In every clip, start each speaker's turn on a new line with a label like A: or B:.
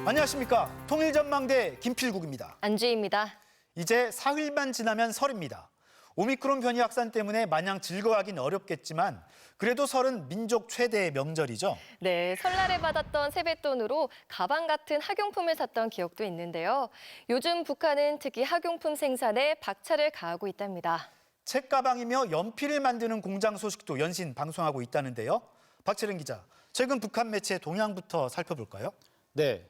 A: 안녕하십니까. 통일전망대 김필국입니다.
B: 안주희입니다.
A: 이제 사흘만 지나면 설입니다. 오미크론 변이 확산 때문에 마냥 즐거워하긴 어렵겠지만 그래도 설은 민족 최대의 명절이죠.
B: 네, 설날에 받았던 세뱃돈으로 가방 같은 학용품을 샀던 기억도 있는데요. 요즘 북한은 특히 학용품 생산에 박차를 가하고 있답니다.
A: 책가방이며 연필을 만드는 공장 소식도 연신 방송하고 있다는데요. 박채린 기자, 최근 북한 매체 동향부터 살펴볼까요?
C: 네,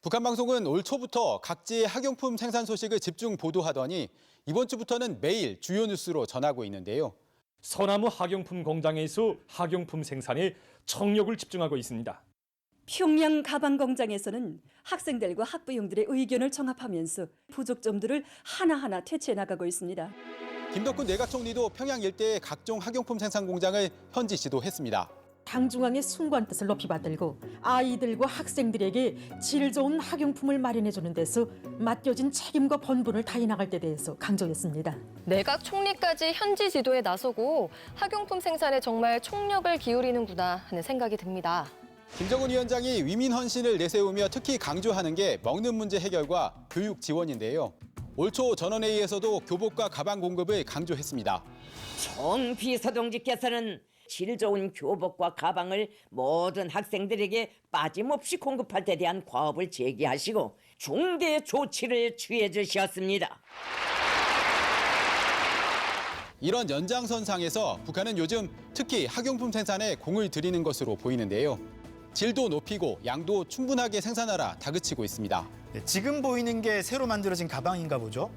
C: 북한 방송은 올 초부터 각지의 학용품 생산 소식을 집중 보도하더니 이번 주부터는 매일 주요 뉴스로 전하고 있는데요.
D: 서나무 학용품 공장에서 학용품 생산에 총력을 집중하고 있습니다.
E: 평양 가방 공장에서는 학생들과 학부형들의 의견을 종합하면서 부족점들을 하나하나 퇴치해 나가고 있습니다.
C: 김덕훈 내각총리도 평양 일대의 각종 학용품 생산 공장을 현지 지도했습니다.
F: 당중앙의 숭고한 뜻을 높이 받들고 아이들과 학생들에게 질 좋은 학용품을 마련해주는 데서 맡겨진 책임과 본분을 다해 나갈 때 대해서 강조했습니다.
B: 내각 총리까지 현지 지도에 나서고 학용품 생산에 정말 총력을 기울이는구나 하는 생각이 듭니다.
C: 김정은 위원장이 위민 헌신을 내세우며 특히 강조하는 게 먹는 문제 해결과 교육 지원인데요. 올 초 전원회의에서도 교복과 가방 공급을 강조했습니다.
G: 총 비서동지께서는 질 좋은 교복과 가방을 모든 학생들에게 빠짐없이 공급할 데 대한 과업을 제기하시고 중대 조치를 취해 주셨습니다.
C: 이런 연장선상에서 북한은 요즘 특히 학용품 생산에 공을 들이는 것으로 보이는데요. 질도 높이고 양도 충분하게 생산하라 다그치고 있습니다.
A: 네, 지금 보이는 게 새로 만들어진 가방인가 보죠.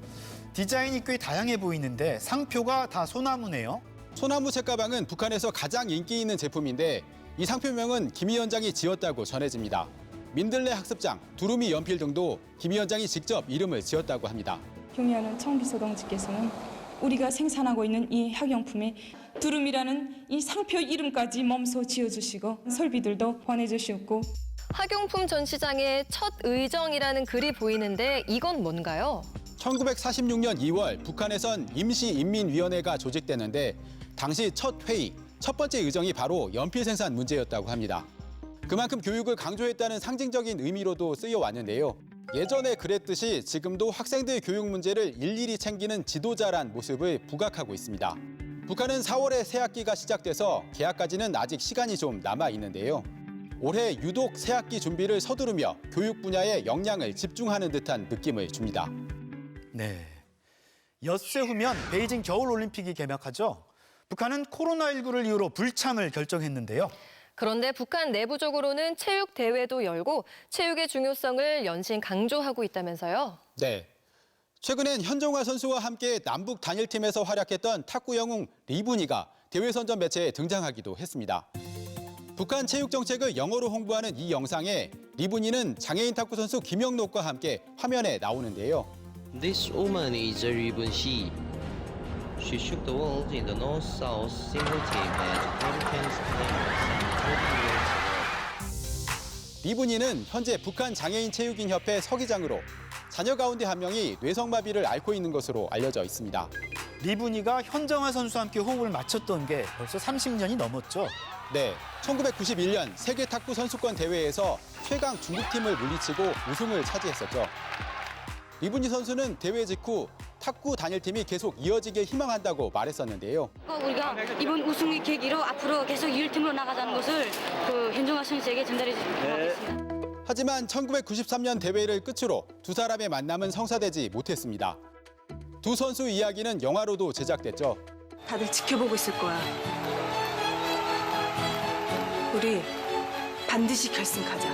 A: 디자인이 꽤 다양해 보이는데 상표가 다 소나무네요.
C: 소나무 책가방은 북한에서 가장 인기 있는 제품인데 이 상표명은 김 위원장이 지었다고 전해집니다. 민들레 학습장, 두루미 연필 등도 김 위원장이 직접 이름을 지었다고 합니다.
H: 경의하는 청비서동지께서는 우리가 생산하고 있는 이 학용품에 두루미라는 이 상표 이름까지 몸소 지어주시고 설비들도 보내주셨고
B: 학용품 전시장에 첫 의정이라는 글이 보이는데 이건 뭔가요?
C: 1946년 2월 북한에선 임시인민위원회가 조직되는데 당시 첫 회의, 첫 번째 의정이 바로 연필 생산 문제였다고 합니다. 그만큼 교육을 강조했다는 상징적인 의미로도 쓰여왔는데요. 예전에 그랬듯이 지금도 학생들 교육 문제를 일일이 챙기는 지도자란 모습을 부각하고 있습니다. 북한은 4월에 새학기가 시작돼서 개학까지는 아직 시간이 좀 남아 있는데요. 올해 유독 새학기 준비를 서두르며 교육 분야에 역량을 집중하는 듯한 느낌을 줍니다.
A: 네, 엿새 후면 베이징 겨울올림픽이 개막하죠. 북한은 코로나19를 이유로 불참을 결정했는데요.
B: 그런데 북한 내부적으로는 체육 대회도 열고 체육의 중요성을 연신 강조하고 있다면서요?
C: 네. 최근엔 현종화 선수와 함께 남북 단일팀에서 활약했던 탁구 영웅 리분이가 대회 선전 매체에 등장하기도 했습니다. 북한 체육 정책을 영어로 홍보하는 이 영상에 리분이는 장애인 탁구 선수 김영록과 함께 화면에 나오는데요.
I: This woman is Lee Bun-hee. She shook the world in the North-South single team at Philippines Games 40 years ago.
C: 리분이는 현재 북한 장애인 체육인 협회 서기장으로 자녀 가운데 한 명이 뇌성마비를 앓고 있는 것으로 알려져 있습니다.
A: 리분이가 현정화 선수와 함께 호흡을 맞췄던 게 벌써 30년이 넘었죠.
C: 네, 1991년 세계 탁구 선수권 대회에서 최강 중국팀을 물리치고 우승을 차지했었죠. 리분이 선수는 대회 직후 탁구 단일팀이 계속 이어지길 희망한다고 말했었는데요.
J: 우리가 이번 우승의 계기로 앞으로 계속 이일팀으로 나가자는 것을 현종화 선수에게 전달해 주도록 하겠습니다.
C: 하지만 1993년 대회를 끝으로 두 사람의 만남은 성사되지 못했습니다. 두 선수 이야기는 영화로도 제작됐죠.
H: 다들 지켜보고 있을 거야. 우리 반드시 결승 가자.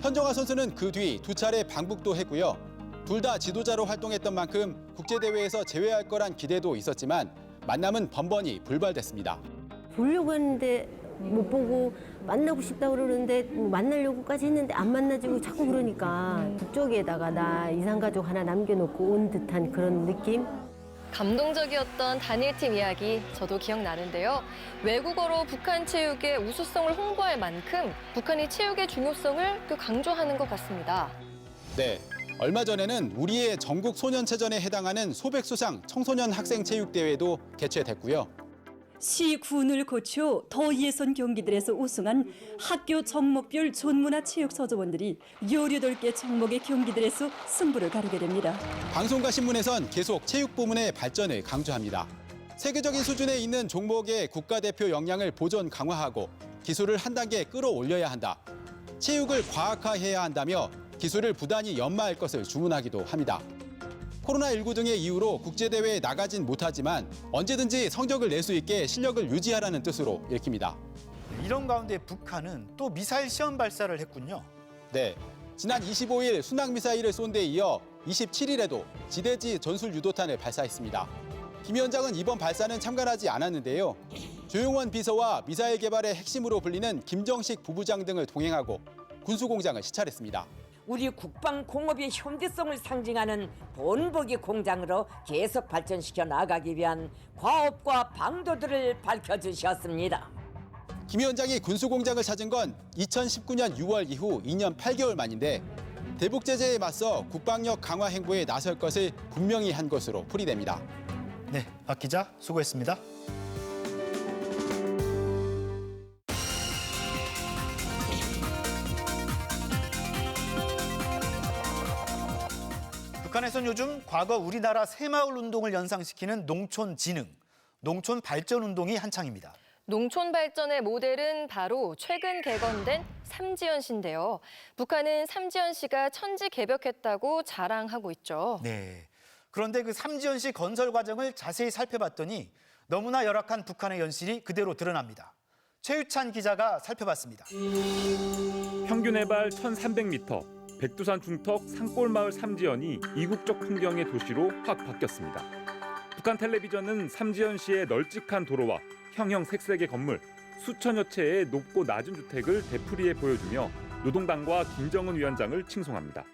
C: 현정화 선수는 그 뒤 두 차례 방북도 했고요. 둘 다 지도자로 활동했던 만큼 국제대회에서 제외할 거란 기대도 있었지만 만남은 번번이 불발됐습니다.
K: 보려고 했는데 못 보고 만나고 싶다고 그러는데 만나려고까지 했는데 안 만나지고 자꾸 그러니까 북쪽에다가 나 이산가족 하나 남겨놓고 온 듯한 그런 느낌?
B: 감동적이었던 단일팀 이야기 저도 기억나는데요. 외국어로 북한 체육의 우수성을 홍보할 만큼 북한이 체육의 중요성을 꽤 강조하는 것 같습니다.
C: 네, 얼마 전에는 우리의 전국 소년체전에 해당하는 소백수상 청소년 학생 체육대회도 개최됐고요.
E: 시 군을 거쳐 더 예선 경기들에서 우승한 학교 종목별 존문화체육서적원들이 18개 종목의 경기들에서 승부를 가르게 됩니다.
C: 방송과 신문에선 계속 체육 부문의 발전을 강조합니다. 세계적인 수준에 있는 종목의 국가대표 역량을 보존 강화하고 기술을 한 단계 끌어올려야 한다. 체육을 과학화해야 한다며 기술을 부단히 연마할 것을 주문하기도 합니다. 코로나19 등의 이유로 국제대회에 나가진 못하지만 언제든지 성적을 낼 수 있게 실력을 유지하라는 뜻으로 읽힙니다.
A: 이런 가운데 북한은 또 미사일 시험 발사를 했군요.
C: 네, 지난 25일 순항미사일을 쏜 데 이어 27일에도 지대지 전술 유도탄을 발사했습니다. 김 위원장은 이번 발사는 참관하지 않았는데요. 조용원 비서와 미사일 개발의 핵심으로 불리는 김정식 부부장 등을 동행하고 군수공장을 시찰했습니다.
G: 우리 국방공업의 현대성을 상징하는 본보기 공장으로 계속 발전시켜 나가기 위한 과업과 방도들을 밝혀주셨습니다.
C: 김 위원장이 군수공장을 찾은 건 2019년 6월 이후 2년 8개월 만인데 대북 제재에 맞서 국방력 강화 행보에 나설 것을 분명히 한 것으로 풀이됩니다.
A: 네, 박 기자 수고했습니다. 북한에선 요즘 과거 우리나라 새마을 운동을 연상시키는 농촌 진흥, 농촌 발전 운동이 한창입니다.
B: 농촌 발전의 모델은 바로 최근 개건된 삼지연시인데요. 북한은 삼지연시가 천지개벽했다고 자랑하고 있죠.
A: 네. 그런데 그 삼지연시 건설 과정을 자세히 살펴봤더니 너무나 열악한 북한의 연실이 그대로 드러납니다. 최유찬 기자가 살펴봤습니다.
L: 평균 해발 1,300m, 백두산 중턱 산골마을 삼지연이 이국적 풍경의 도시로 확 바뀌었습니다. 북한 텔레비전은 삼지연시의 널찍한 도로와 형형색색의 건물, 수천여 채의 높고 낮은 주택을 되풀이해 보여주며 노동당과 김정은 위원장을 칭송합니다.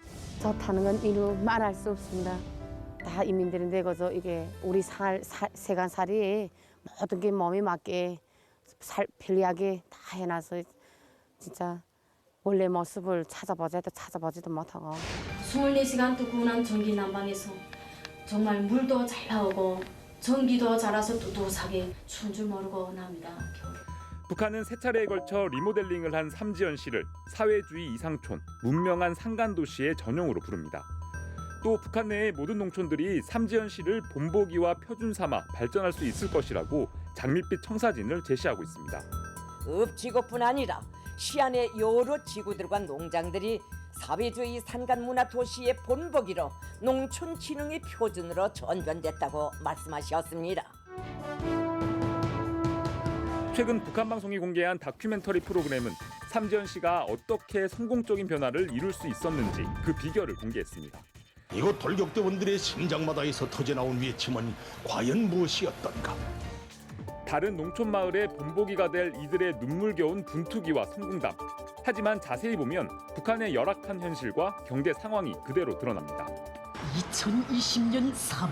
M: 좋다는 건 이루 말할 수 없습니다. 다 이민들이 내고서 이게 우리 세간살이 모든 게 몸에 맞게 편리하게 다 해놔서 진짜 원래 모습을 찾아보지도 못하고
N: 24시간 뜨거운 전기 난방에서 정말 물도 잘 나오고 전기도 자라서 또도사게 추운 줄 모르고 납니다.
L: 북한은 세 차례에 걸쳐 리모델링을 한 삼지연시를 사회주의 이상촌, 문명한 상간도시의 전용으로 부릅니다. 또 북한 내의 모든 농촌들이 삼지연시를 본보기와 표준 삼아 발전할 수 있을 것이라고 장밋빛 청사진을 제시하고 있습니다.
G: 읍지구뿐 아니라 시안의 여러 지구들과 농장들이 사회주의 산간문화 도시의 본보기로 농촌 진흥의 표준으로 전변됐다고 말씀하셨습니다.
L: 최근 북한 방송이 공개한 다큐멘터리 프로그램은 삼지연시가 어떻게 성공적인 변화를 이룰 수 있었는지 그 비결을 공개했습니다.
O: 이곳 돌격대원들의 심장마다에서 터져나온 외침은 과연 무엇이었던가?
L: 다른 농촌 마을의 본보기가 될 이들의 눈물겨운 분투기와 성공담. 하지만 자세히 보면 북한의 열악한 현실과 경제 상황이 그대로 드러납니다.
F: 2020년 3월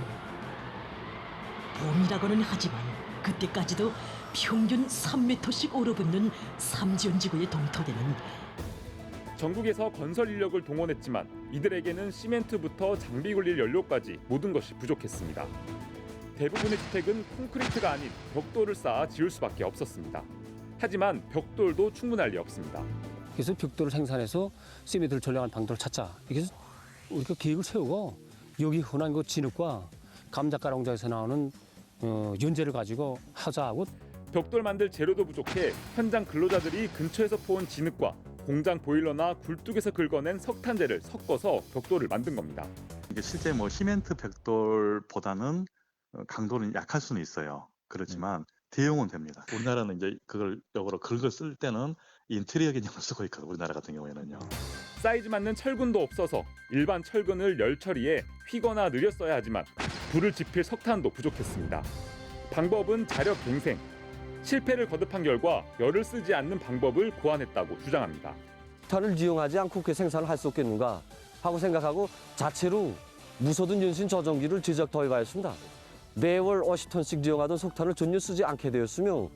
F: 봄이라고는 하지만 그때까지도 평균 3m씩 얼어붙는 삼지연 지구에 동토되는
L: 전국에서 건설 인력을 동원했지만 이들에게는 시멘트부터 장비 굴릴 연료까지 모든 것이 부족했습니다. 대부분의 주택은 콘크리트가 아닌 벽돌을 쌓아 지을 수밖에 없었습니다. 하지만 벽돌도 충분할 리 없습니다.
P: 그래서 벽돌을 생산해서 시멘트를 전량한 방도를 찾자. 그래서 우리가 계획을 세우고 여기 흔한 그 진흙과 감자가루 공장에서 나오는 연재를 가지고 하자하고
L: 벽돌 만들 재료도 부족해 현장 근로자들이 근처에서 포온 진흙과 공장 보일러나 굴뚝에서 긁어낸 석탄재를 섞어서 벽돌을 만든 겁니다.
Q: 이게 실제 시멘트 벽돌보다는 강도는 약할 수는 있어요. 그렇지만 대용은 됩니다. 우리나라는 이제 그걸 역으로 긁어 쓸 때는 인테리어 개념을 쓰고 있거든요. 우리나라 같은 경우에는요.
L: 사이즈 맞는 철근도 없어서 일반 철근을 열 처리해 휘거나 느려 써야 하지만 불을 지필 석탄도 부족했습니다. 방법은 자력 갱생. 실패를 거듭한 결과 열을 쓰지 않는 방법을 고안했다고 주장합니다.
P: 석탄을 이용하지 않고 그렇게 생산을 할 수 없겠는가 하고 생각하고 자체로 무소든 연신 저전기를 제작 더해가였습니다. 매월 50톤씩 이용하던 석탄을 전혀 쓰지 않게 되었으며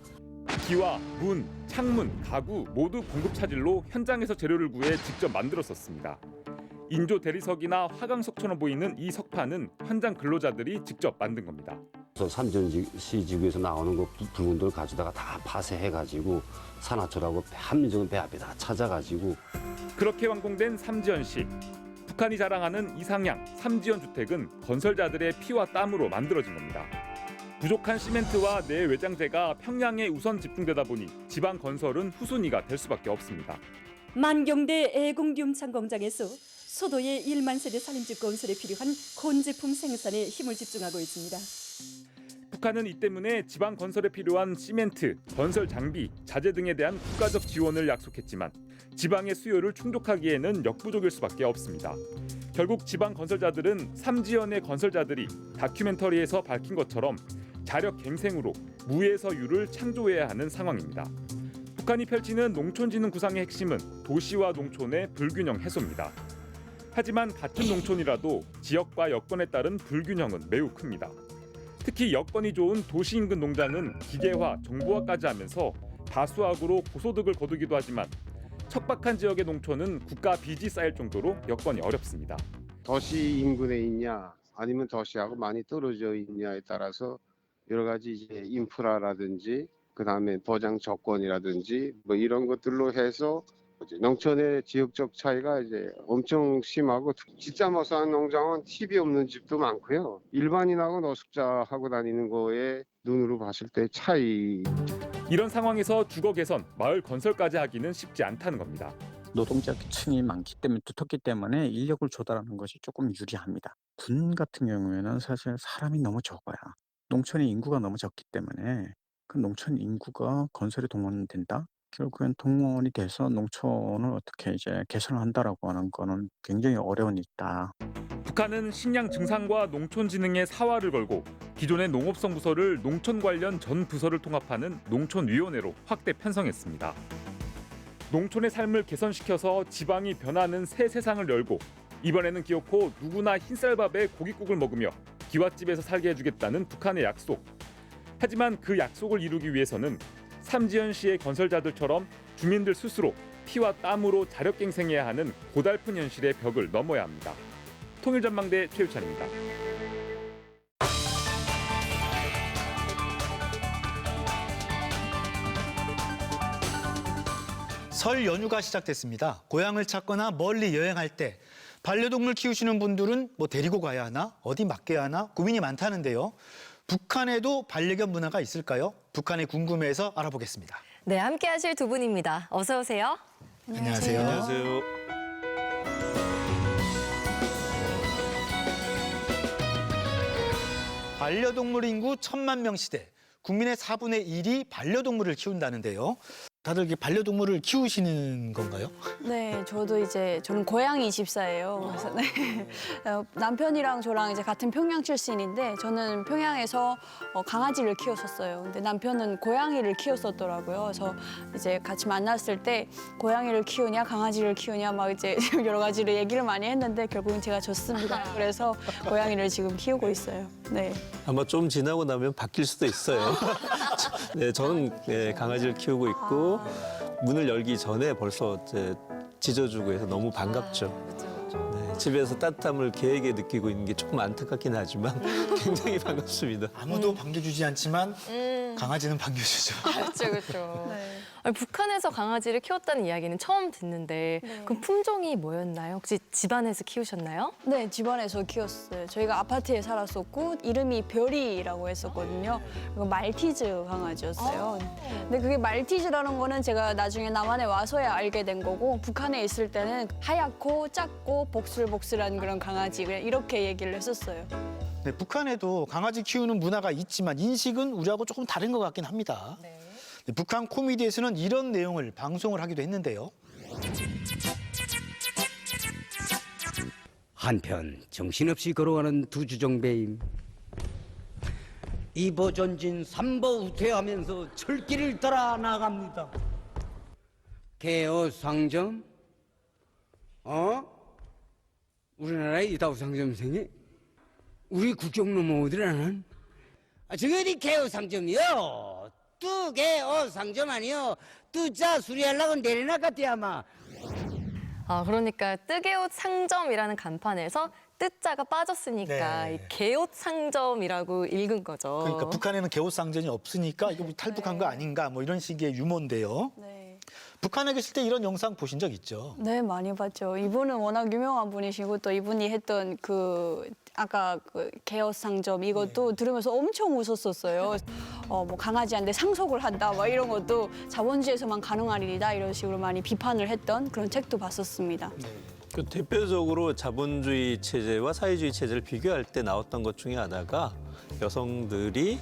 L: 기와 문, 창문, 가구 모두 공급 차질로 현장에서 재료를 구해 직접 만들었었습니다. 인조 대리석이나 화강석처럼 보이는 이 석판은 현장 근로자들이 직접 만든 겁니다.
R: 삼지연시 지구에서 나오는 그 붉은돌 가져다가 다 파쇄해가지고 산화초라고 함정은 배 앞에 다 찾아가지고
L: 그렇게 완공된 삼지연시. 북한이 자랑하는 이상향 삼지연 주택은 건설자들의 피와 땀으로 만들어진 겁니다. 부족한 시멘트와 내외장재가 평양에 우선 집중되다 보니 지방 건설은 후순위가 될 수밖에 없습니다.
E: 만경대 애공규음창 공장에서 소도의 1만 세대 산림집 건설에 필요한 콘제품 생산에 힘을 집중하고 있습니다.
L: 북한은 이 때문에 지방 건설에 필요한 시멘트, 건설 장비, 자재 등에 대한 국가적 지원을 약속했지만 지방의 수요를 충족하기에는 역부족일 수밖에 없습니다. 결국 지방 건설자들은 삼지연의 건설자들이 다큐멘터리에서 밝힌 것처럼 자력 갱생으로 무에서 유를 창조해야 하는 상황입니다. 북한이 펼치는 농촌진흥 구상의 핵심은 도시와 농촌의 불균형 해소입니다. 하지만 같은 농촌이라도 지역과 여건에 따른 불균형은 매우 큽니다. 특히 여건이 좋은 도시 인근 농장은 기계화, 정보화까지 하면서 다수학으로 고소득을 거두기도 하지만 척박한 지역의 농촌은 국가 빚이 쌓일 정도로 여건이 어렵습니다.
S: 도시 인근에 있냐 아니면 도시하고 많이 떨어져 있냐에 따라서 여러 가지 이제 인프라라든지 그다음에 보장 조건이라든지 뭐 이런 것들로 해서 농촌의 지역적 차이가 이제 엄청 심하고 진짜 머스한 농장은 TV 없는 집도 많고요. 일반인하고 노숙자하고 다니는 거에 눈으로 봤을 때 차이.
L: 이런 상황에서 주거 개선, 마을 건설까지 하기는 쉽지 않다는 겁니다.
T: 노동자층이 많기 때문에 두텁기 때문에 인력을 조달하는 것이 조금 유리합니다. 군 같은 경우에는 사실 사람이 너무 적어요. 농촌의 인구가 너무 적기 때문에 그 농촌 인구가 건설에 동원된다? 결국엔 동원이 돼서 농촌을 어떻게 이제 개선을 한다라고 하는 거는 굉장히 어려운 일이다.
L: 북한은 식량 증산과 농촌진흥에 사활을 걸고 기존의 농업성 부서를 농촌 관련 전 부서를 통합하는 농촌위원회로 확대 편성했습니다. 농촌의 삶을 개선시켜서 지방이 변하는 새 세상을 열고 이번에는 기어코 누구나 흰쌀밥에 고깃국을 먹으며 기와집에서 살게 해주겠다는 북한의 약속. 하지만 그 약속을 이루기 위해서는 삼지연시의 건설자들처럼 주민들 스스로 피와 땀으로 자력갱생해야 하는 고달픈 현실의 벽을 넘어야 합니다. 통일전망대 최유찬입니다.
A: 설 연휴가 시작됐습니다. 고향을 찾거나 멀리 여행할 때 반려동물 키우시는 분들은 뭐 데리고 가야 하나, 어디 맡겨야 하나 고민이 많다는데요. 북한에도 반려견 문화가 있을까요? 북한이 궁금해서 알아보겠습니다.
B: 네, 함께 하실 두 분입니다. 어서 오세요.
A: 안녕하세요.
U: 안녕하세요.
A: 반려동물 인구 1000만 명 시대. 국민의 4분의 1이 반려동물을 키운다는데요. 다들 이렇게 반려동물을 키우시는 건가요?
V: 네, 저는 고양이 집사예요. 그래서 네. 남편이랑 저랑 이제 같은 평양 출신인데 저는 평양에서 강아지를 키웠었어요. 근데 남편은 고양이를 키웠었더라고요. 그래서 이제 같이 만났을 때 고양이를 키우냐 강아지를 키우냐 막 이제 여러 가지로 얘기를 많이 했는데 결국은 제가 졌습니다. 그래서 고양이를 지금 키우고 있어요. 네.
U: 아마 좀 지나고 나면 바뀔 수도 있어요. 네, 저는 강아지를 키우고 있고 문을 열기 전에 벌써 이제 짖어주고 해서 너무 반갑죠. 네, 집에서 따뜻함을 개에게 느끼고 있는 게 조금 안타깝긴 하지만 굉장히 반갑습니다.
A: 아무도 반겨주지 않지만 강아지는 반겨주죠.
B: 그렇죠, 그렇죠. 네. 아니, 북한에서 강아지를 키웠다는 이야기는 처음 듣는데 그럼 품종이 뭐였나요? 혹시 집안에서 키우셨나요?
V: 네, 집안에서 키웠어요. 저희가 아파트에 살았었고 이름이 별이라고 했었거든요. 그리고 말티즈 강아지였어요. 근데 그게 말티즈라는 거는 제가 나중에 남한에 와서야 알게 된 거고 북한에 있을 때는 하얗고 작고 복슬복슬한 그런 강아지 그냥 이렇게 얘기를 했었어요.
A: 네, 북한에도 강아지 키우는 문화가 있지만 인식은 우리하고 조금 다른 것 같긴 합니다. 네, 북한 코미디에서는 이런 내용을 방송을 하기도 했는데요.
W: 한편 정신없이 걸어가는 두 주정배임. 2보 전진 3보 후퇴하면서 철길을 따라 나갑니다. 개어 상점? 우리나라에 이다우 상점생이? 우리 국경 넘어 어디라는? 저기 어디 개어 상점이요? 뚜개어 상점 아니요? 뚜자 수리하려고 내려놨겠대 아마.
B: 그러니까 뜨개옷 상점이라는 간판에서 뜻자가 빠졌으니까
A: 네.
B: 이 개옷 상점이라고 읽은 거죠.
A: 그러니까 북한에는 개옷 상전이 없으니까 이거 뭐 탈북한 거 아닌가 뭐 이런 식의 유머인데요. 북한에 계실 때 이런 영상 보신 적 있죠?
V: 네, 많이 봤죠. 이분은 워낙 유명한 분이시고 또 이분이 했던 그 아까 그 개옷 상점 이것도 들으면서 엄청 웃었었어요. 뭐 강아지한테 상속을 한다 막 이런 것도 자본주의에서만 가능한 일이다 이런 식으로 많이 비판을 했던 그런 책도 봤었습니다.
U: 그 대표적으로 자본주의 체제와 사회주의 체제를 비교할 때 나왔던 것 중에 하나가 여성들이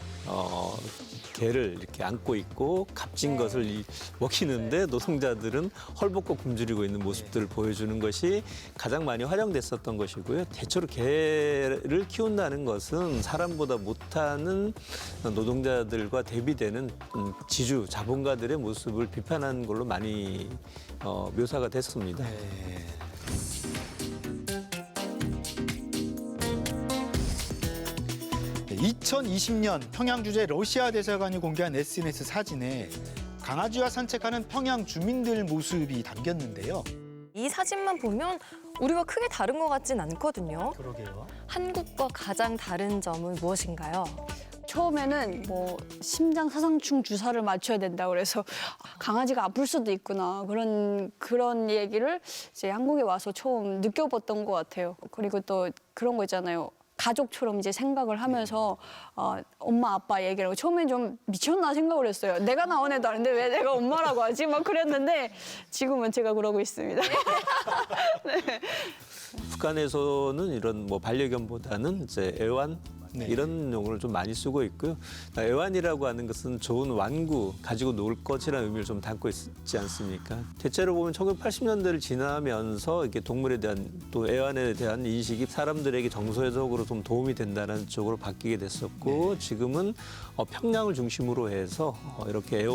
U: 개를 이렇게 안고 있고 값진 것을 먹이는데 노동자들은 헐벗고 굶주리고 있는 모습들을 보여주는 것이 가장 많이 활용됐었던 것이고요. 대체로 개를 키운다는 것은 사람보다 못하는 노동자들과 대비되는 지주, 자본가들의 모습을 비판하는 걸로 많이 묘사가 됐습니다.
A: 2020년 평양 주재 러시아 대사관이 공개한 SNS 사진에 강아지와 산책하는 평양 주민들 모습이 담겼는데요.
B: 이 사진만 보면 우리와 크게 다른 것 같진 않거든요.
A: 그러게요.
B: 한국과 가장 다른 점은 무엇인가요?
V: 처음에는 뭐 심장 사상충 주사를 맞춰야 된다 그래서 강아지가 아플 수도 있구나 그런 얘기를 이제 한국에 와서 처음 느껴봤던 것 같아요. 그리고 또 그런 거 있잖아요. 가족처럼 이제 생각을 하면서 엄마 아빠 얘기를 하고 처음엔 좀 미쳤나 생각을 했어요. 내가 나온 애도 아닌데 왜 내가 엄마라고 하지? 막 그랬는데 지금은 제가 그러고 있습니다. 네.
U: 북한에서는 이런 뭐 반려견보다는 이제 애완 이런 용어를 좀 많이 쓰고 있고요. 애완이라고 하는 것은 좋은 완구, 가지고 놀 것이라는 의미를 좀 담고 있지 않습니까? 대체로 보면 1980년대를 지나면서 이렇게 동물에 대한 또 애완에 대한 인식이 사람들에게 정서적으로 좀 도움이 된다는 쪽으로 바뀌게 됐었고 지금은 평양을 중심으로 해서 이렇게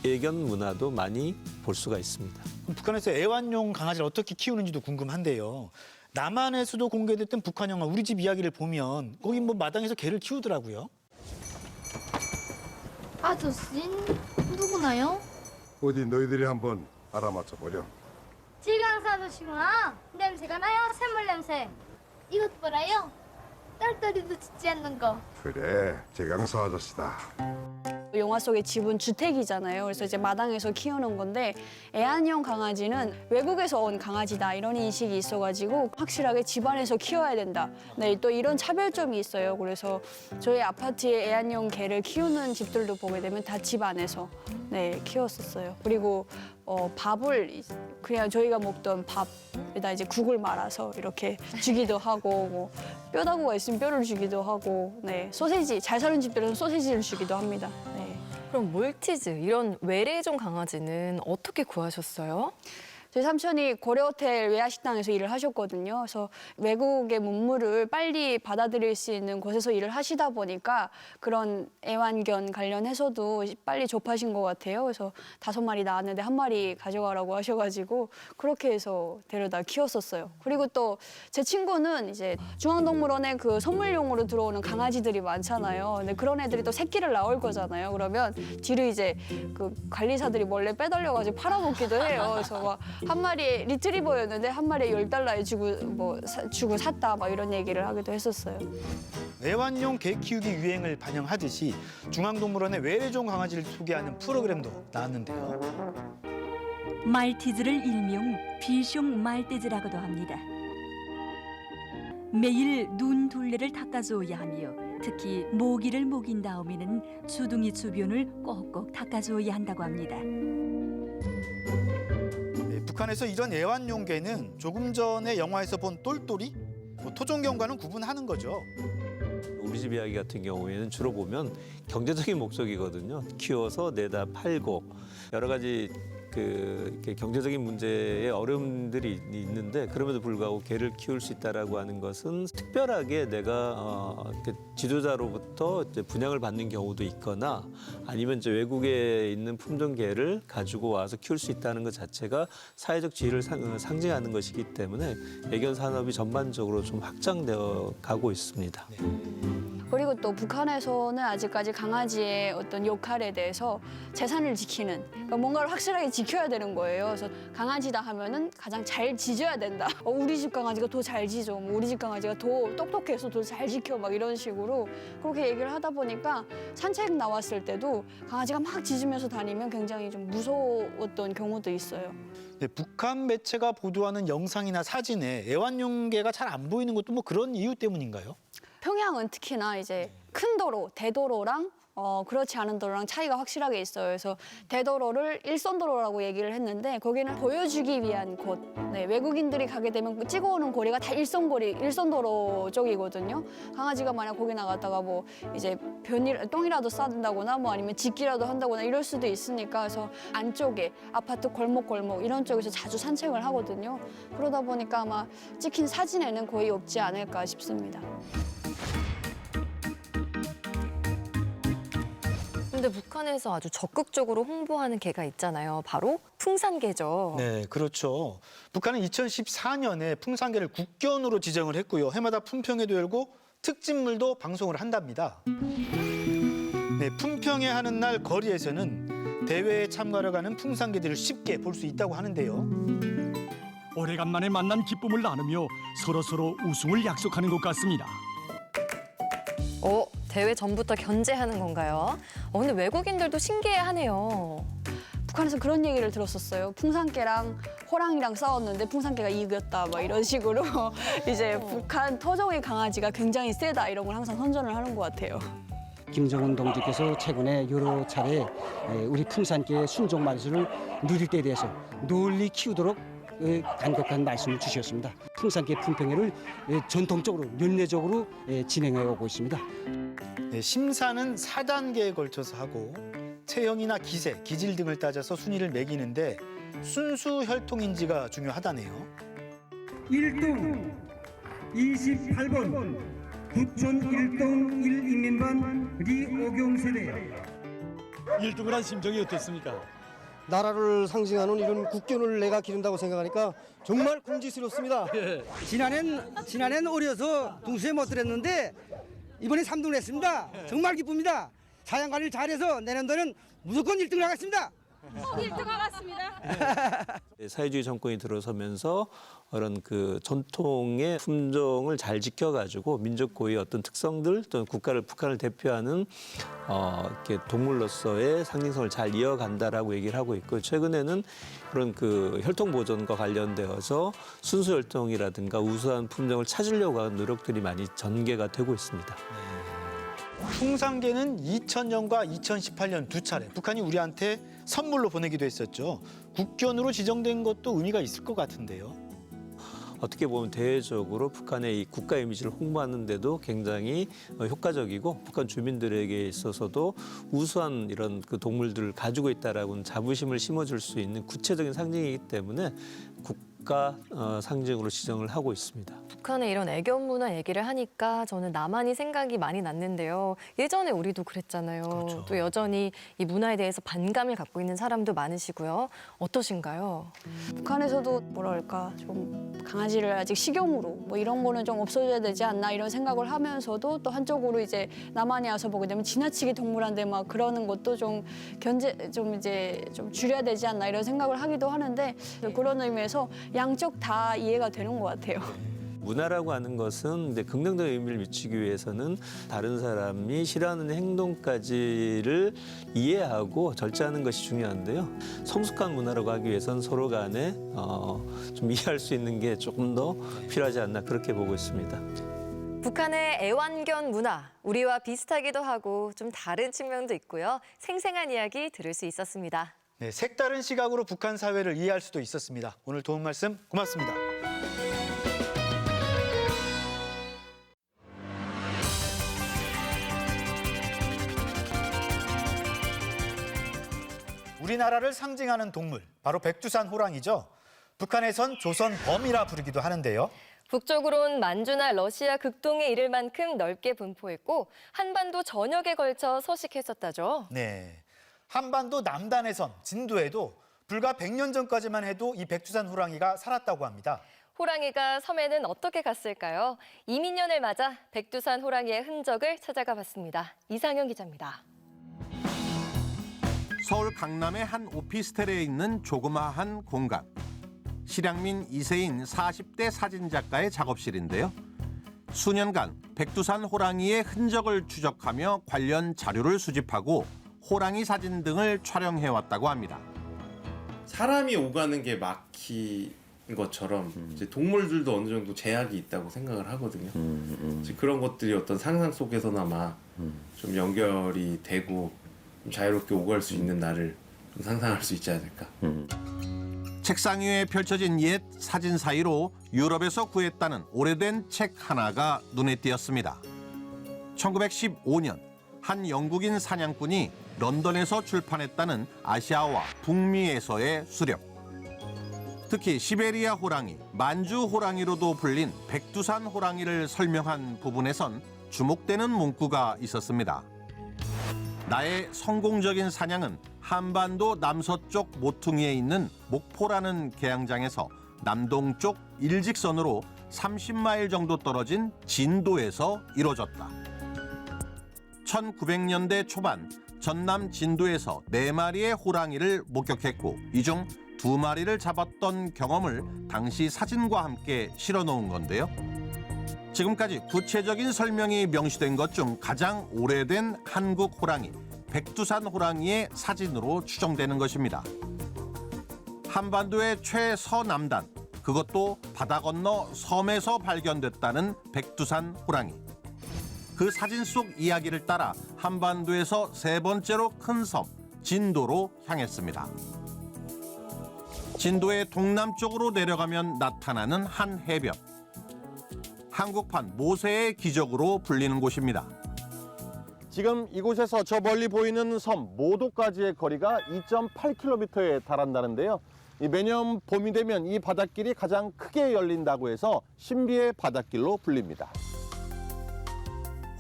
U: 애견 문화도 많이 볼 수가 있습니다.
A: 북한에서 애완용 강아지를 어떻게 키우는지도 궁금한데요. 남한에서도 공개됐던 북한 영화 우리 집 이야기를 보면 거기 뭐 마당에서 개를 키우더라고요.
D: 아저씨는 누구나요?
I: 어디 너희들이 한번 알아맞혀 보렴.
D: 지강사 아저씨구나. 냄새가 나요. 샘물 냄새. 이것 봐라요. 딸딸이도 짖지 않는 거.
I: 그래, 제강사 아저씨다.
V: 영화 속의 집은 주택이잖아요. 그래서 이제 마당에서 키우는 건데 애완용 강아지는 외국에서 온 강아지다 이런 인식이 있어가지고 확실하게 집안에서 키워야 된다. 네, 또 이런 차별점이 있어요. 그래서 저희 아파트에 애완용 개를 키우는 집들도 보게 되면 다 집 안에서 키웠었어요. 그리고 밥을 그냥 저희가 먹던 밥에다 이제 국을 말아서 이렇게 주기도 하고 뭐 뼈다구가 있으면 뼈를 주기도 하고 소세지 잘 사는 집들은 소세지를 주기도 합니다.
B: 그럼 몰티즈 이런 외래종 강아지는 어떻게 구하셨어요?
V: 저희 삼촌이 고려호텔 외야식당에서 일을 하셨거든요. 그래서 외국의 문물을 빨리 받아들일 수 있는 곳에서 일을 하시다 보니까 그런 애완견 관련해서도 빨리 접하신 것 같아요. 그래서 5마리 낳았는데 1마리 가져가라고 하셔가지고 그렇게 해서 데려다 키웠었어요. 그리고 또 제 친구는 이제 중앙동물원에 그 선물용으로 들어오는 강아지들이 많잖아요. 근데 그런 애들이 또 새끼를 낳을 거잖아요. 그러면 뒤로 이제 그 관리사들이 몰래 빼돌려가지고 팔아먹기도 해요. 그래서 막 한 마리에 리트리버였는데 한 마리에 $10에 주고 샀다 막 이런 얘기를 하기도 했었어요.
A: 애완용 개 키우기 유행을 반영하듯이 중앙동물원의 외래종 강아지를 소개하는 프로그램도 나왔는데요.
E: 말티즈를 일명 비숑 말티즈라고도 합니다. 매일 눈 둘레를 닦아주어야 하며 특히 모기를 먹인 다음에는 주둥이 주변을 꼭꼭 닦아주어야 한다고 합니다.
A: 북한에서 이런 애완용 개는 조금 전에 영화에서 본 똘똘이, 토종견과는 구분하는 거죠.
U: 우리 집 이야기 같은 경우에는 주로 보면 경제적인 목적이거든요. 키워서 내다 팔고 여러 가지 이렇게 경제적인 문제에 어려움들이 있는데 그럼에도 불구하고 개를 키울 수 있다라고 하는 것은 특별하게 내가 지도자로부터 이제 분양을 받는 경우도 있거나 아니면 이제 외국에 있는 품종 개를 가지고 와서 키울 수 있다는 것 자체가 사회적 지위를 상징하는 것이기 때문에 애견 산업이 전반적으로 좀 확장되어 가고 있습니다.
V: 그리고 또 북한에서는 아직까지 강아지의 어떤 역할에 대해서 재산을 지키는 뭔가를 확실하게 지켜야 되는 거예요. 그래서 강아지다 하면은 가장 잘 짖어야 된다. 우리 집 강아지가 더 잘 짖어. 뭐 우리 집 강아지가 더 똑똑해서 더 잘 지켜. 막 이런 식으로 그렇게 얘기를 하다 보니까 산책 나왔을 때도 강아지가 막 짖으면서 다니면 굉장히 좀 무서웠던 경우도 있어요.
A: 네, 북한 매체가 보도하는 영상이나 사진에 애완용개가 잘 안 보이는 것도 뭐 그런 이유 때문인가요?
V: 평양은 특히나 이제 큰 도로, 대도로랑 그렇지 않은 도로랑 차이가 확실하게 있어요. 그래서 대도로를 일선도로라고 얘기를 했는데 거기는 보여주기 위한 곳. 네, 외국인들이 가게 되면 찍어오는 거리가 다 일선도로 쪽이거든요. 강아지가 만약 거기 나갔다가 뭐 이제 똥이라도 싸든다거나 뭐 아니면 짖기라도 한다거나 이럴 수도 있으니까 그래서 안쪽에 아파트 골목 이런 쪽에서 자주 산책을 하거든요. 그러다 보니까 아마 찍힌 사진에는 거의 없지 않을까 싶습니다.
B: 근데 북한에서 아주 적극적으로 홍보하는 개가 있잖아요. 바로 풍산개죠.
A: 네, 그렇죠. 북한은 2014년에 풍산개를 국견으로 지정을 했고요. 해마다 품평회도 열고 특집물도 방송을 한답니다. 네, 품평회 하는 날 거리에서는 대회에 참가하러 가는 풍산개들을 쉽게 볼 수 있다고 하는데요.
H: 오래간만에 만난 기쁨을 나누며 서로서로 우승을 약속하는 것 같습니다.
B: 대회 전부터 견제하는 건가요? 근데 외국인들도 신기해하네요.
V: 북한에서 그런 얘기를 들었었어요. 풍산개랑 호랑이랑 싸웠는데 풍산개가 이겼다 막 이런 식으로 이제 북한 토종의 강아지가 굉장히 세다 이런 걸 항상 선전을 하는 것 같아요.
W: 김정은 동지께서 최근에 여러 차례 우리 풍산개의 순종 말수를 누릴 때에 대해서 널리 키우도록 간곡한 말씀을 주셨습니다. 풍산개 품평회를 전통적으로 연례적으로 진행해 오고 있습니다.
A: 네, 심사는 4단계에 걸쳐서 하고 체형이나 기세, 기질 등을 따져서 순위를 매기는데 순수 혈통인지가 중요하다네요.
J: 1등 28번 부천 1동 1인민반 리오경세대.
H: 1등을 한 심정이 어땠습니까?
K: 나라를 상징하는 이런 국견을 내가 기른다고 생각하니까 정말 궁지스럽습니다.
W: 지난해는 어려서 동수에 못 들었는데 이번에 3등을 했습니다. 정말 기쁩니다. 사양관리를 잘해서 내년도는 무조건 1등을 하겠습니다.
J: 1등 하겠습니다.
U: 사회주의 정권이 들어서면서 그런 그 전통의 품종을 잘 지켜가지고 민족 고유의 어떤 특성들 또는 북한을 대표하는 이렇게 동물로서의 상징성을 잘 이어간다라고 얘기를 하고 있고 최근에는 그런 그 혈통 보존과 관련되어서 순수 혈통이라든가 우수한 품종을 찾으려고 하는 노력들이 많이 전개가 되고 있습니다.
A: 풍산개는 2000년과 2018년 두 차례 북한이 우리한테 선물로 보내기도 했었죠. 국견으로 지정된 것도 의미가 있을 것 같은데요.
U: 어떻게 보면 대외적으로 북한의 이 국가 이미지를 홍보하는 데도 굉장히 효과적이고 북한 주민들에게 있어서도 우수한 이런 그 동물들을 가지고 있다라고는 자부심을 심어줄 수 있는 구체적인 상징이기 때문에 국가 상징으로 지정을 하고 있습니다.
B: 북한의 이런 애견 문화 얘기를 하니까 저는 나만이 생각이 많이 났는데요. 예전에 우리도 그랬잖아요.
A: 그렇죠.
B: 또 여전히 이 문화에 대해서 반감을 갖고 있는 사람도 많으시고요. 어떠신가요?
V: 북한에서도 뭐랄까 좀 강아지를 아직 식용으로 뭐 이런 거는 좀 없어져야 되지 않나 이런 생각을 하면서도 또 한쪽으로 이제 남한에 와서 보게 되면 지나치게 동물한테 막 그러는 것도 좀 좀 줄여야 되지 않나 이런 생각을 하기도 하는데 그런 의미에서 양쪽 다 이해가 되는 것 같아요.
U: 문화라고 하는 것은 이제 긍정적인 의미를 미치기 위해서는 다른 사람이 싫어하는 행동까지를 이해하고 절제하는 것이 중요한데요. 성숙한 문화라고 하기 위해서는 서로 간에 좀 이해할 수 있는 게 조금 더 필요하지 않나 그렇게 보고 있습니다.
B: 북한의 애완견 문화, 우리와 비슷하기도 하고 좀 다른 측면도 있고요. 생생한 이야기 들을 수 있었습니다.
A: 네, 색다른 시각으로 북한 사회를 이해할 수도 있었습니다. 오늘 도움 말씀 고맙습니다. 우리나라를 상징하는 동물, 바로 백두산 호랑이죠. 북한에선 조선범이라 부르기도 하는데요.
B: 북쪽으론 만주나 러시아 극동에 이를 만큼 넓게 분포했고 한반도 전역에 걸쳐 서식했었다죠.
A: 네, 한반도 남단의 섬 진도에도 불과 100년 전까지만 해도 이 백두산 호랑이가 살았다고 합니다.
B: 호랑이가 섬에는 어떻게 갔을까요? 이민년을 맞아 백두산 호랑이의 흔적을 찾아가 봤습니다. 이상현 기자입니다.
C: 서울 강남의 한 오피스텔에 있는 조그마한 공간. 실향민 2세인 40대 사진작가의 작업실인데요. 수년간 백두산 호랑이의 흔적을 추적하며 관련 자료를 수집하고 호랑이 사진 등을 촬영해왔다고 합니다.
M: 사람이 오가는 게 막힌 것처럼 이제 동물들도 어느 정도 제약이 있다고 생각을 하거든요. 이제 그런 것들이 어떤 상상 속에서나마 좀 연결이 되고 좀 자유롭게 오갈 수 있는 날을 좀 상상할 수 있지 않을까.
C: 책상 위에 펼쳐진 옛 사진 사이로 유럽에서 구했다는 오래된 책 하나가 눈에 띄었습니다. 1915년 한 영국인 사냥꾼이 런던에서 출판했다는 아시아와 북미에서의 수렵. 특히 시베리아 호랑이, 만주 호랑이로도 불린 백두산 호랑이를 설명한 부분에선 주목되는 문구가 있었습니다. 나의 성공적인 사냥은 한반도 남서쪽 모퉁이에 있는 목포라는 개양장에서 남동쪽 일직선으로 30마일 정도 떨어진 진도에서 이뤄졌다. 1900년대 초반 전남 진도에서 4마리의 호랑이를 목격했고 이 중 2마리를 잡았던 경험을 당시 사진과 함께 실어놓은 건데요. 지금까지 구체적인 설명이 명시된 것 중 가장 오래된 한국 호랑이, 백두산 호랑이의 사진으로 추정되는 것입니다. 한반도의 최서남단, 그것도 바다 건너 섬에서 발견됐다는 백두산 호랑이. 그 사진 속 이야기를 따라 한반도에서 3번째로 큰 섬, 진도로 향했습니다. 진도의 동남쪽으로 내려가면 나타나는 한 해변. 한국판 모세의 기적으로 불리는 곳입니다. 지금 이곳에서 저 멀리 보이는 섬 모도까지의 거리가 2.8km에 달한다는데요. 매년 봄이 되면 이 바닷길이 가장 크게 열린다고 해서 신비의 바닷길로 불립니다.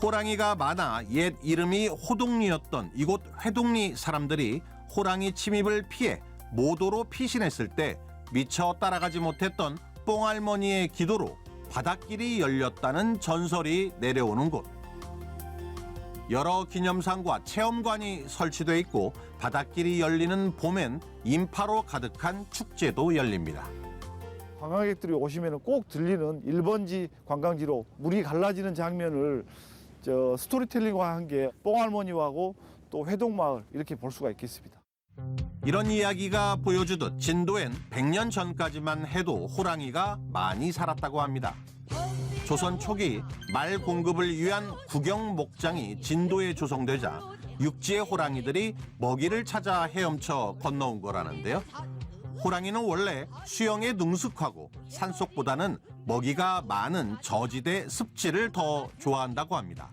C: 호랑이가 많아 옛 이름이 호동리였던 이곳 회동리 사람들이 호랑이 침입을 피해 모도로 피신했을 때 미처 따라가지 못했던 뽕할머니의 기도로 바닷길이 열렸다는 전설이 내려오는 곳. 여러 기념상과 체험관이 설치돼 있고 바닷길이 열리는 봄엔 인파로 가득한 축제도 열립니다.
N: 관광객들이 오시면 꼭 들리는 1번지 관광지로 물이 갈라지는 장면을 스토리텔링과 함께 뽕할머니하고 또 회동마을 이렇게 볼 수가 있겠습니다.
C: 이런 이야기가 보여주듯 진도엔 100년 전까지만 해도 호랑이가 많이 살았다고 합니다. 조선 초기 말 공급을 위한 구경 목장이 진도에 조성되자 육지의 호랑이들이 먹이를 찾아 헤엄쳐 건너온 거라는데요. 호랑이는 원래 수영에 능숙하고 산속보다는 먹이가 많은 저지대 습지를 더 좋아한다고 합니다.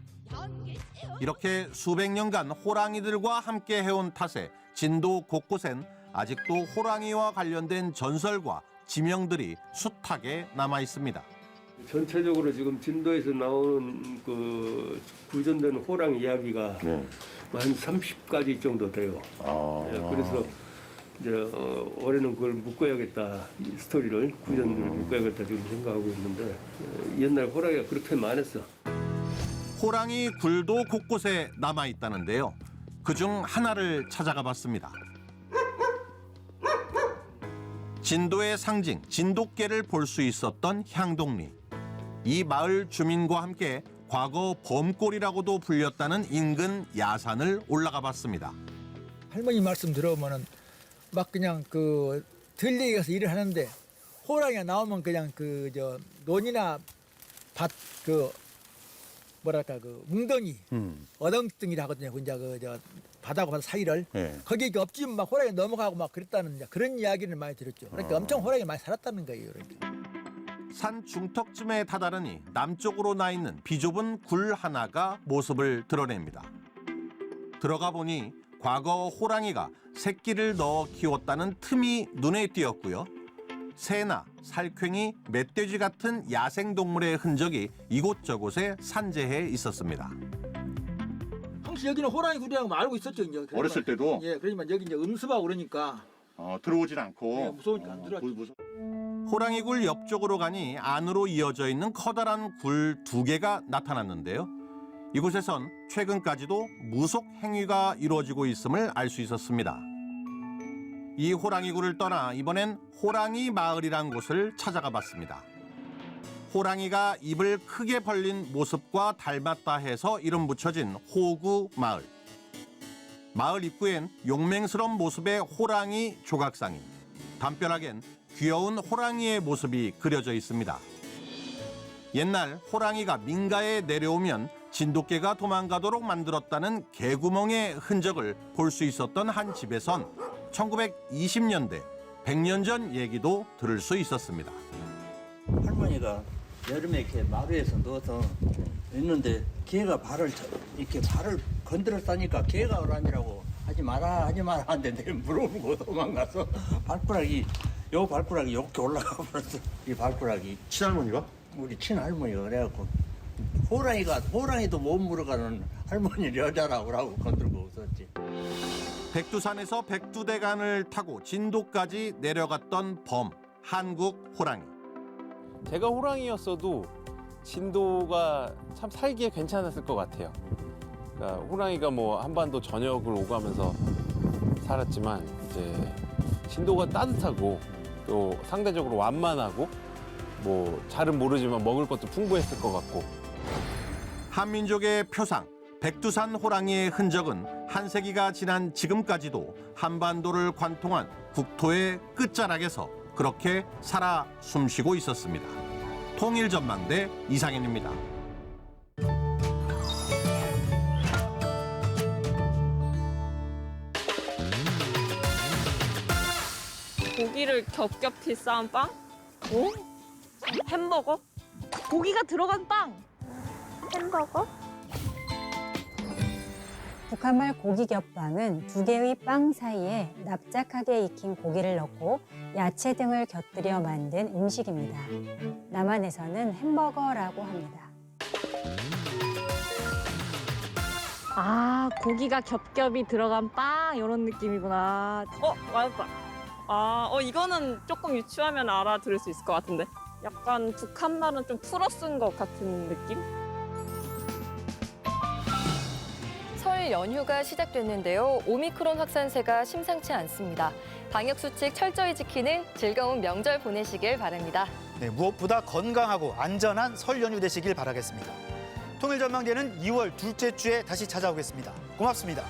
C: 이렇게 수백 년간 호랑이들과 함께 해온 탓에 진도 곳곳엔 아직도 호랑이와 관련된 전설과 지명들이 숱하게 남아 있습니다.
X: 전체적으로 지금 진도에서 나오는 그 구전되는 호랑이 이야기가 한 30가지 정도 돼요. 그래서 이제 올해는 그걸 묶어야겠다, 이 스토리를 구전을 묶어야겠다 지금 생각하고 있는데 옛날 호랑이가 그렇게 많았어.
C: 호랑이 굴도 곳곳에 남아 있다는데요. 그중 하나를 찾아가 봤습니다. 진도의 상징 진돗개를 볼 수 있었던 향동리. 이 마을 주민과 함께 과거 범골이라고도 불렸다는 인근 야산을 올라가 봤습니다.
Y: 할머니 말씀 들어보면은 막 그냥 그 들리에 가서 일을 하는데 호랑이가 나오면 그냥 그 저 논이나 밭 그 뭐랄까 그 웅덩이 어덩덩이라 하거든요. 그 이제 그 저 바다하고 바다 사이를 거기 엎지면 막 호랑이 넘어가고 막 그랬다는 그런 이야기를 많이 들었죠. 그러니까 엄청 호랑이 많이 살았다는 거예요. 그러니까.
C: 산 중턱쯤에 다다르니 남쪽으로 나 있는 비좁은 굴 하나가 모습을 드러냅니다. 들어가 보니 과거 호랑이가 새끼를 넣어 키웠다는 틈이 눈에 띄었고요. 새나 살쾡이, 멧돼지 같은 야생동물의 흔적이 이곳저곳에 산재해 있었습니다.
Y: 혹시 여기는 호랑이 굴이라고 알고 있었죠, 이제.
Z: 어렸을 때도?
Y: 예, 그러지만 여기 이제 음습하고 그러니까.
Z: 들어오진 않고.
Y: 예, 무서우니까 안 들어왔죠.
C: 호랑이굴 옆쪽으로 가니 안으로 이어져 있는 커다란 굴 2개가 나타났는데요. 이곳에선 최근까지도 무속 행위가 이루어지고 있음을 알 수 있었습니다. 이 호랑이굴을 떠나 이번엔 호랑이 마을이란 곳을 찾아가 봤습니다. 호랑이가 입을 크게 벌린 모습과 닮았다 해서 이름 붙여진 호구 마을. 마을 입구엔 용맹스러운 모습의 호랑이 조각상이, 담벼락엔 귀여운 호랑이의 모습이 그려져 있습니다. 옛날 호랑이가 민가에 내려오면 진돗개가 도망가도록 만들었다는 개구멍의 흔적을 볼 수 있었던 한 집에선 1920년대, 100년 전 얘기도 들을 수 있었습니다.
F: 할머니가 여름에 이렇게 마루에서 누워서 있는데 개가 이렇게 발을 건드렸다니까 개가 오라니라고 하지 마라 하는데 내가 물어보고 도망가서 발가락이 이렇게 올라가 버렸어. 이 발가락이.
I: 친할머니가?
F: 우리 친할머니가 그래갖고 호랑이도 못 물어가는 할머니 여자라고 건들고 웃었지.
C: 백두산에서 백두대간을 타고 진도까지 내려갔던 범, 한국 호랑이.
M: 제가 호랑이였어도 진도가 참 살기에 괜찮았을 것 같아요. 그러니까 호랑이가 뭐 한반도 전역을 오가면서 살았지만 이제 진도가 따뜻하고 또 상대적으로 완만하고 뭐 잘은 모르지만 먹을 것도 풍부했을 것 같고.
C: 한민족의 표상, 백두산 호랑이의 흔적은 한 세기가 지난 지금까지도 한반도를 관통한 국토의 끝자락에서 그렇게 살아 숨쉬고 있었습니다. 통일전망대 이상현입니다.
G: 고기를 겹겹이 쌓은 빵? 오? 햄버거? 고기가 들어간 빵!
D: 햄버거?
O: 북한말 고기겹빵은 두 개의 빵 사이에 납작하게 익힌 고기를 넣고 야채 등을 곁들여 만든 음식입니다. 남한에서는 햄버거라고 합니다.
G: 아, 고기가 겹겹이 들어간 빵 이런 느낌이구나. 맞았다. 이거는 조금 유추하면 알아들을 수 있을 것 같은데. 약간 북한말은 좀 풀어 쓴 것 같은 느낌?
B: 설 연휴가 시작됐는데요. 오미크론 확산세가 심상치 않습니다. 방역수칙 철저히 지키는 즐거운 명절 보내시길 바랍니다.
A: 네, 무엇보다 건강하고 안전한 설 연휴 되시길 바라겠습니다. 통일전망대는 2월 둘째 주에 다시 찾아오겠습니다. 고맙습니다.